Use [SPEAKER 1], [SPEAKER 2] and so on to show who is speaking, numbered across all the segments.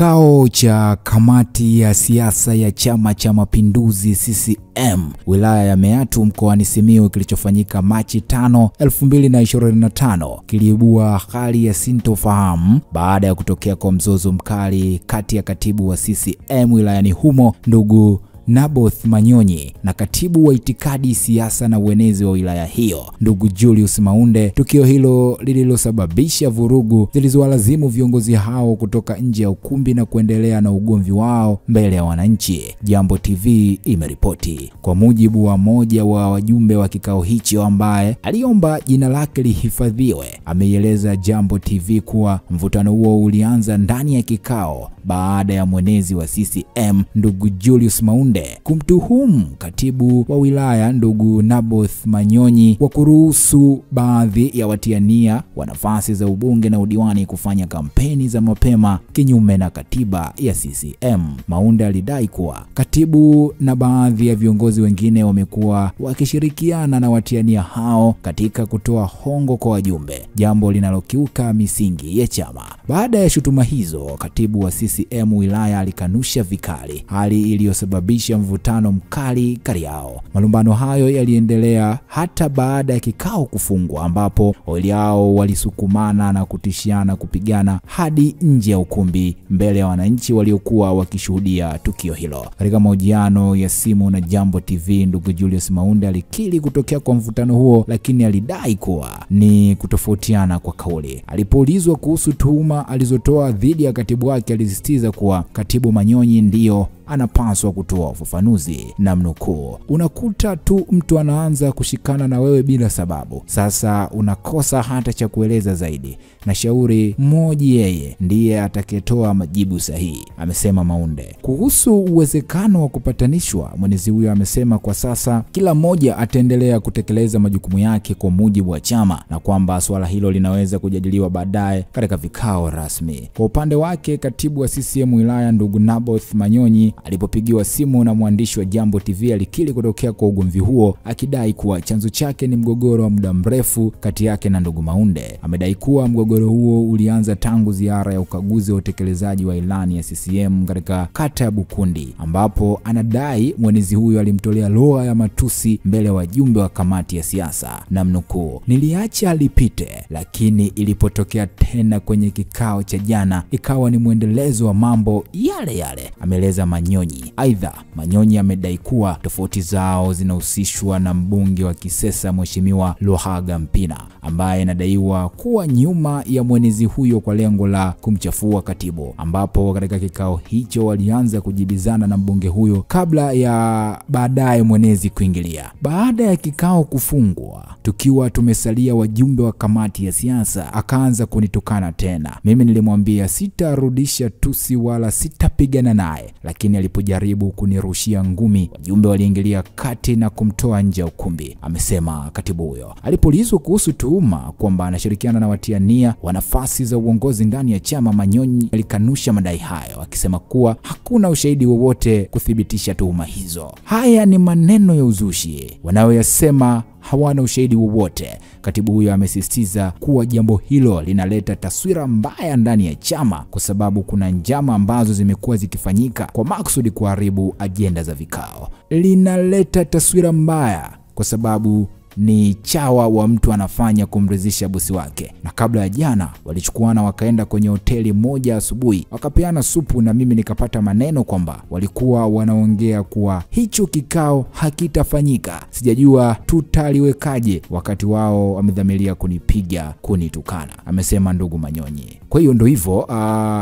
[SPEAKER 1] Kikao cha kamati ya siasa ya Chama cha Mapinduzi CCM wilaya ya Meatu mkoani Simiyu kilichofanyika Machi 5, 2025 kiliibua hali ya sintofahamu baada ya kutokea kwa mzozo mkali kati ya katibu wa CCM wilayani humo ndugu Naboth Manyonyi na katibu wa itikadi, siasa na uenezi wa wilaya hiyo ndugu Julius Maunde. Tukio hilo lililosababisha vurugu zilizowalazimu viongozi hao kutoka nje ya ukumbi na kuendelea na ugomvi wao mbele ya wananchi, Jambo TV imeripoti. Kwa mujibu wa moja wa wajumbe wa kikao hicho ambaye aliomba jina lake lihifadhiwe, ameieleza Jambo TV kuwa mvutano huo ulianza ndani ya kikao baada ya mwenezi wa CCM ndugu Julius Maunde kumtuhumu katibu wa wilaya ndugu Naboth Manyonyi kwa kuruhusu baadhi ya watiania wa nafasi za ubunge na udiwani kufanya kampeni za mapema kinyume na katiba ya CCM. Maunde alidai kuwa katibu na baadhi ya viongozi wengine wamekuwa wakishirikiana na watiania hao katika kutoa hongo kwa wajumbe, jambo linalokiuka misingi ya chama. Baada ya shutuma hizo, katibu wa CCM wilaya alikanusha vikali, hali iliyosababisha mvutano mkali kati yao. Malumbano hayo yaliendelea hata baada ya kikao kufungwa, ambapo wawili hao walisukumana na kutishiana kupigana hadi nje ya ukumbi mbele ya wananchi waliokuwa wakishuhudia tukio hilo. Katika mahojiano ya simu na Jambo TV, ndugu Julius Maunde alikiri kutokea kwa mvutano huo, lakini alidai kuwa ni kutofautiana kwa kauli. Alipoulizwa kuhusu tuhuma alizotoa dhidi ya katibu wake, alisisitiza kuwa katibu Manyonyi ndiyo anapaswa kutoa ufafanuzi, na mnukuu, "Unakuta tu mtu anaanza kushikana na wewe bila sababu. Sasa unakosa hata cha kueleza zaidi. Na shauri mmoja yeye ndiye atakayetoa majibu sahihi," amesema Maunde. Kuhusu uwezekano wa kupatanishwa, mwenezi huyo amesema kwa sasa kila mmoja ataendelea kutekeleza majukumu yake kwa mujibu wa chama na kwamba swala hilo linaweza kujadiliwa baadaye katika vikao rasmi. Kwa upande wake, katibu wa CCM wilaya ndugu Naboth Manyonyi alipopigiwa simu na mwandishi wa Jambo TV alikiri kutokea kwa ugomvi huo, akidai kuwa chanzo chake ni mgogoro wa muda mrefu kati yake na ndugu Maunde. Amedai kuwa mgogoro huo ulianza tangu ziara ya ukaguzi wa utekelezaji wa ilani ya CCM katika kata ya Bukundi, ambapo anadai mwenezi huyo alimtolea lugha ya matusi mbele ya wajumbe wa kamati ya siasa, na mnukuu, "Niliacha lipite, lakini ilipotokea tena kwenye kikao cha jana ikawa ni mwendelezo wa mambo yale yale," ameeleza Manyonyi. Aidha, Manyonyi amedai kuwa tofauti zao zinahusishwa na mbunge wa Kisesa Mheshimiwa Luhaga Mpina, ambaye inadaiwa kuwa nyuma ya mwenezi huyo kwa lengo la kumchafua katibu, ambapo katika kikao hicho walianza kujibizana na mbunge huyo kabla ya baadaye mwenezi kuingilia. Baada ya kikao kufungwa, tukiwa tumesalia wajumbe wa kamati ya siasa, akaanza kunitukana tena. Mimi nilimwambia sitarudisha tusi wala sitapigana naye, lakini alipojaribu kunirushia ngumi, wajumbe waliingilia kati na kumtoa nje ya ukumbi, amesema katibu huyo. Alipoulizwa kuhusu tuhuma kwamba anashirikiana na watiania wa nafasi za uongozi ndani ya chama, Manyonyi alikanusha madai hayo, akisema kuwa hakuna ushahidi wowote kuthibitisha tuhuma hizo. "Haya ni maneno ya uzushi wanayoyasema, hawana ushahidi wowote." Katibu huyo amesisitiza kuwa jambo hilo linaleta taswira mbaya ndani ya chama kwa sababu kuna njama ambazo zimekuwa zikifanyika kwa makusudi kuharibu ajenda za vikao. "Linaleta taswira mbaya kwa sababu ni chawa wa mtu anafanya kumridhisha bosi wake, na kabla ya jana walichukuana wakaenda kwenye hoteli moja asubuhi, wakapeana supu na mimi nikapata maneno kwamba walikuwa wanaongea kuwa hicho kikao hakitafanyika. Sijajua tutaliwekaje wakati wao wamedhamiria kunipiga, kunitukana," amesema ndugu Manyonyi. Kwa hiyo ndio hivyo,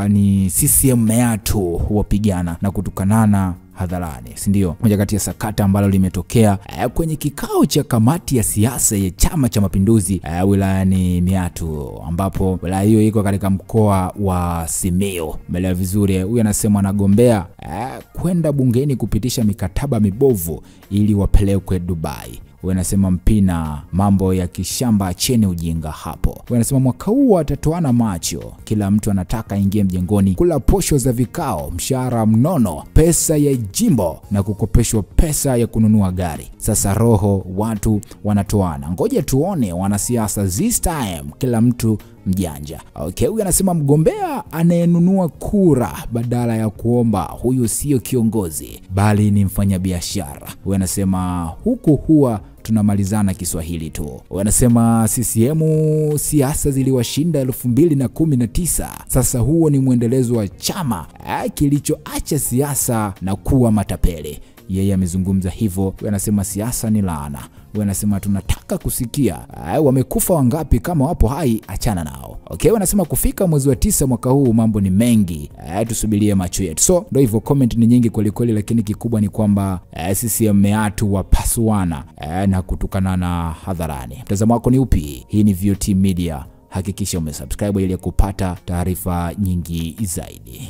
[SPEAKER 1] ni CCM Meatu wapigana na kutukanana hadharani, si ndio? Moja kati ya sakata ambalo limetokea kwenye kikao cha kamati ya siasa ya Chama cha Mapinduzi wilayani Meatu, ambapo wilaya hiyo iko katika mkoa wa Simiyu. Mbele vizuri, huyu anasema anagombea kwenda bungeni kupitisha mikataba mibovu ili wapelekwe Dubai. Wanasema Mpina, mambo ya kishamba, acheni ujinga hapo. Wanasema mwaka huu watatoana macho, kila mtu anataka ingie mjengoni kula posho za vikao, mshahara mnono, pesa ya jimbo na kukopeshwa pesa ya kununua gari. Sasa roho watu wanatoana. Ngoja tuone wanasiasa this time, kila mtu mjanja. Okay, huyu anasema mgombea anayenunua kura badala ya kuomba, huyu sio kiongozi bali ni mfanyabiashara. Huyu anasema huku huwa tunamalizana Kiswahili tu. Wanasema CCM siasa ziliwashinda 2019. Sasa huo ni mwendelezo wa chama kilichoacha siasa na kuwa matapeli. Yeye amezungumza hivyo. Wanasema siasa ni laana. Wanasema tunataka kusikia wamekufa wangapi, kama wapo hai achana nao. Okay, wanasema kufika mwezi wa 9 mwaka huu mambo ni mengi, tusubirie macho yetu. So ndio hivyo, comment ni nyingi kweli kweli, lakini kikubwa ni kwamba CCM Meatu wapasuana na kutukana na hadharani. Mtazamo wako ni upi? Hii ni VOT Media, hakikisha umesubscribe ili kupata taarifa nyingi zaidi.